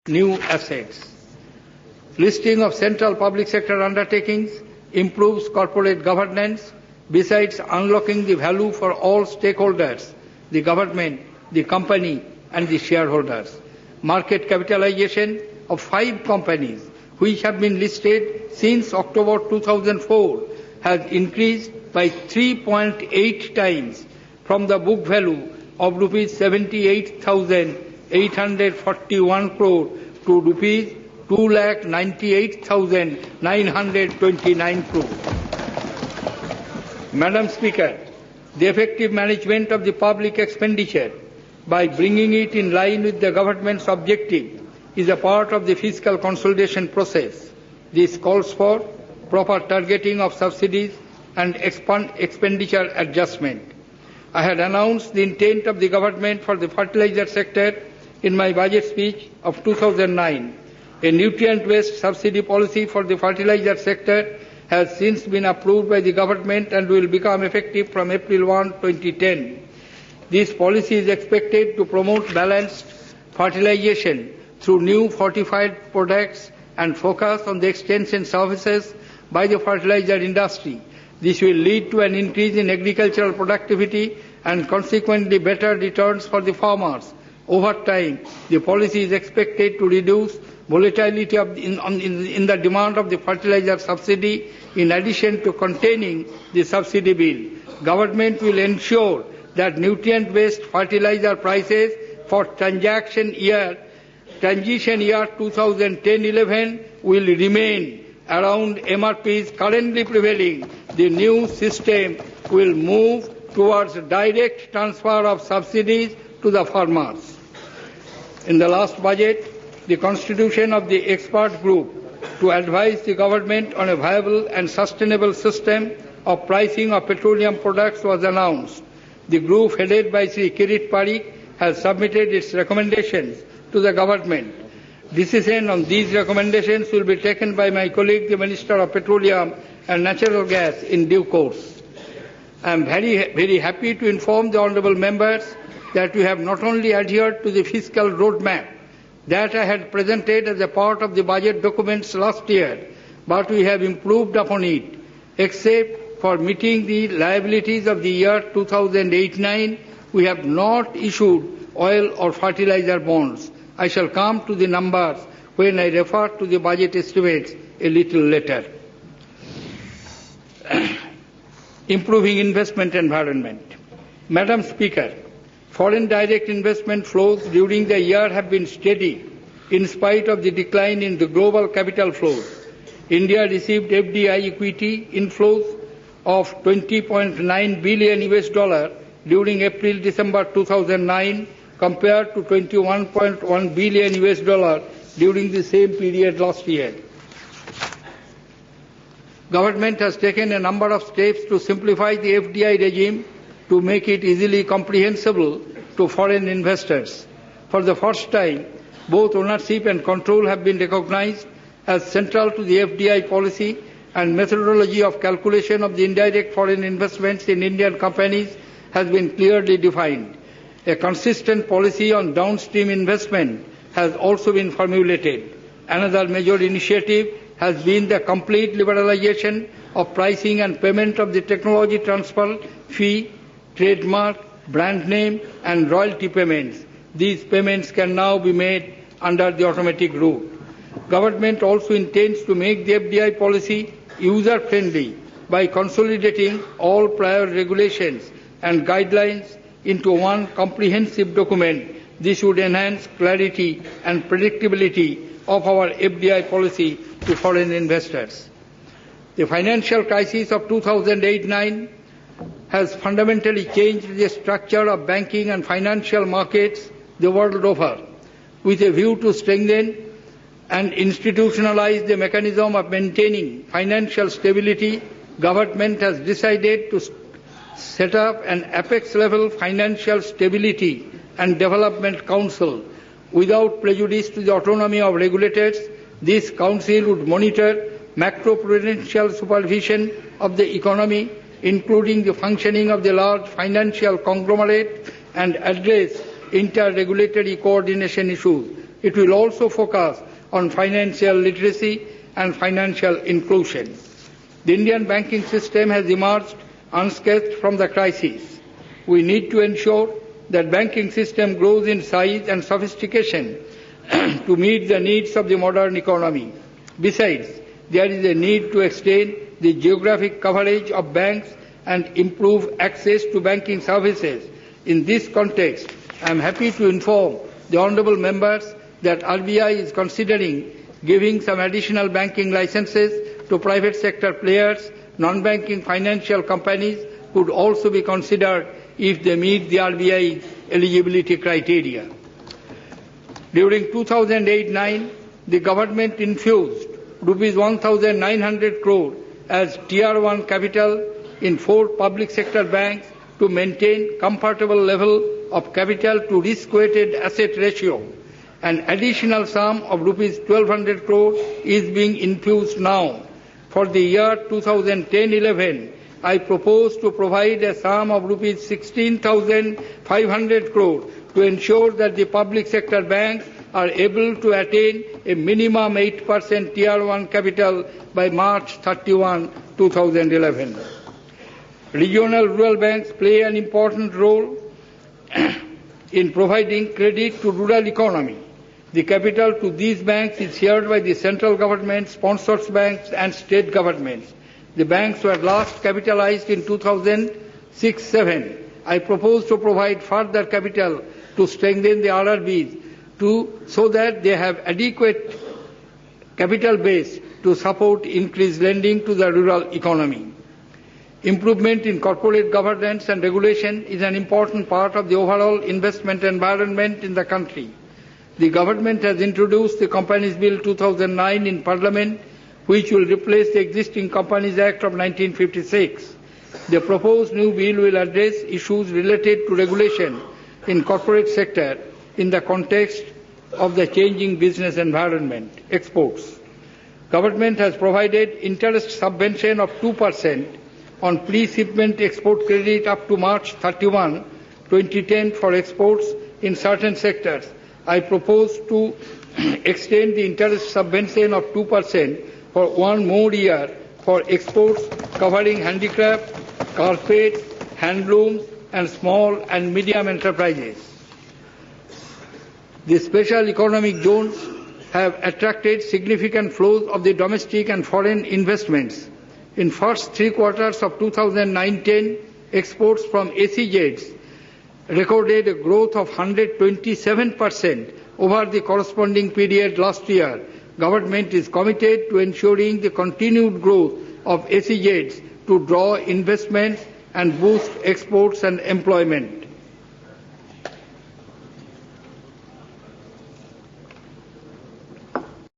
new assets. Listing of central public sector undertakings improves corporate governance, besides unlocking the value for all stakeholders, the government, the company and the shareholders. Market capitalization of 5 companies which have been listed since October 2004 has increased by 3.8 times from the book value of rupees 78,841 crore to rupees 2,98,929 crore. Madam Speaker, the effective management of the public expenditure by bringing it in line with the government's objective is a part of the fiscal consolidation process. This calls for proper targeting of subsidies and expenditure adjustment. I had announced the intent of the government for the fertilizer sector in my budget speech of 2009. A nutrient-based subsidy policy for the fertilizer sector has since been approved by the government and will become effective from April 1, 2010. This policy is expected to promote balanced fertilization through new fortified products and focus on the extension services by the fertilizer industry. This will lead to an increase in agricultural productivity and consequently better returns for the farmers. Over time, the policy is expected to reduce volatility in the demand of the fertilizer subsidy in addition to containing the subsidy bill. Government will ensure that nutrient-based fertilizer prices for transition year 2010-11 will remain around MRPs currently prevailing. The new system will move towards direct transfer of subsidies to the farmers. In the last budget, the constitution of the expert group to advise the government on a viable and sustainable system of pricing of petroleum products was announced. The group headed by Sri Kirit Parikh has submitted its recommendations to the government. Decision on these recommendations will be taken by my colleague, the Minister of Petroleum and Natural Gas, in due course. I am very happy to inform the honourable members that we have not only adhered to the fiscal roadmap that I had presented as a part of the budget documents last year, but we have improved upon it, except for meeting the liabilities of the year 2008-9, we have not issued oil or fertilizer bonds. I shall come to the numbers when I refer to the budget estimates a little later. Improving investment environment. Madam Speaker, foreign direct investment flows during the year have been steady in spite of the decline in the global capital flows. India received FDI equity inflows of $20.9 billion during April-December 2009 compared to $21.1 billion during the same period last year. Government has taken a number of steps to simplify the FDI regime to make it easily comprehensible to foreign investors. For the first time, both ownership and control have been recognized as central to the FDI policy, and methodology of calculation of the indirect foreign investments in Indian companies has been clearly defined. A consistent policy on downstream investment has also been formulated. Another major initiative has been the complete liberalization of pricing and payment of the technology transfer fee, trademark, brand name and royalty payments. These payments can now be made under the automatic route. Government also intends to make the FDI policy user-friendly by consolidating all prior regulations and guidelines into one comprehensive document. This would enhance clarity and predictability of our FDI policy to foreign investors. The financial crisis of 2008-9 has fundamentally changed the structure of banking and financial markets the world over. With a view to strengthen and institutionalize the mechanism of maintaining financial stability, government has decided to set up an apex-level financial stability and development council. Without prejudice to the autonomy of regulators, this council would monitor macroprudential supervision of the economy, including the functioning of the large financial conglomerate, and address inter-regulatory coordination issues. It will also focus on financial literacy and financial inclusion. The Indian banking system has emerged unscathed from the crisis. We need to ensure that banking system grows in size and sophistication to meet the needs of the modern economy. Besides, there is a need to extend the geographic coverage of banks and improve access to banking services. In this context, I am happy to inform the honourable members that RBI is considering giving some additional banking licenses to private sector players. Non-banking financial companies could also be considered if they meet the RBI eligibility criteria. During 2008-9, the government infused rupees 1,900 crore as Tier 1 capital in 4 public sector banks to maintain comfortable level of capital to risk-weighted asset ratio. An additional sum of rupees 1,200 crore is being infused now. For the year 2010-11, I propose to provide a sum of rupees 16,500 crore to ensure that the public sector banks are able to attain a minimum 8% Tier 1 capital by March 31, 2011. Regional rural banks play an important role in providing credit to rural economy. The capital to these banks is shared by the central government, sponsors banks and state governments. The banks were last capitalized in 2006-07. I propose to provide further capital to strengthen the RRBs so that they have adequate capital base to support increased lending to the rural economy. Improvement in corporate governance and regulation is an important part of the overall investment environment in the country. The government has introduced the Companies Bill 2009 in Parliament, which will replace the existing Companies Act of 1956. The proposed new bill will address issues related to regulation in corporate sector in the context of the changing business environment. Exports. Government has provided interest subvention of 2% on pre-shipment export credit up to March 31, 2010 for exports in certain sectors. I propose to extend the interest subvention of 2% for 1 more year for exports covering handicraft, carpet, handlooms and small and medium enterprises. The special economic zones have attracted significant flows of the domestic and foreign investments. In first 3 quarters of 2009-10, exports from SEZs recorded a growth of 127% over the corresponding period last year. Government is committed to ensuring the continued growth of SEZs to draw investments and boost exports and employment.